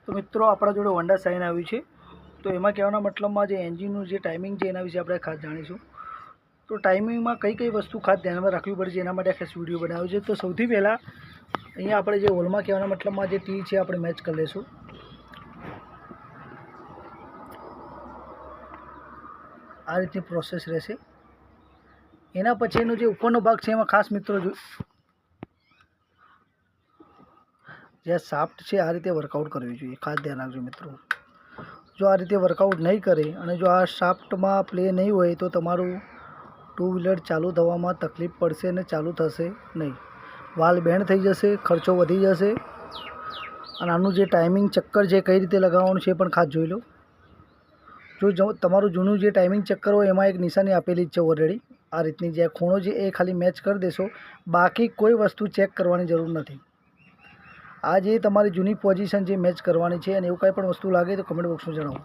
તો મિત્રો આપણા જોડે હોન્ડા સાઇન આવ્યું છે, તો એમાં કહેવાના મતલબમાં જે એન્જિનનું જે ટાઈમિંગ છે એના વિશે આપણે ખાસ જાણીશું. તો ટાઈમિંગમાં કઈ કઈ વસ્તુ ખાસ ધ્યાનમાં રાખવી પડશે એના માટે ખાસ વિડીયો બનાવ્યો છે. તો સૌથી પહેલાં અહીંયા આપણે જે હોલમાં કહેવાના મતલબમાં જે ટી છે આપણે મેચ કરી લઈશું. આ રીતની પ્રોસેસ રહેશે. એના પછીનો જે ઉપરનો ભાગ છે એમાં ખાસ મિત્રો જે શાફ્ટ છે આ રીતે વર્કઆઉટ કરવી જોઈએ, ખાસ ધ્યાન રાખજો મિત્રો. જો આ રીતે વર્કઆઉટ નહીં કરે અને જો આ શાફ્ટમાં પ્લે નહીં હોય તો તમારું ટુ વ્હીલર ચાલુ થવામાં તકલીફ પડશે અને ચાલુ થશે નહીં. વાલ બેન્ડ થઈ જશે, ખર્ચો વધી જશે. અને આનું જે ટાઈમિંગ ચક્કર છે કઈ રીતે લગાવવાનું છે એ પણ ખાસ જોઈ લો. જો તમારું જૂનું જે ટાઈમિંગ ચક્કર હોય એમાં એક નિશાની આપેલી જ છે ઓલરેડી. આ રીતની જે ખૂણો છે એ ખાલી મેચ કરી દેશો, બાકી કોઈ વસ્તુ ચેક કરવાની જરૂર નથી. આ જે તમારી જૂની પોઝિશન જે મેચ કરવાની છે અને એવું કાંઈ પણ વસ્તુ લાગે તો કમેન્ટ બોક્સમાં જણાવો.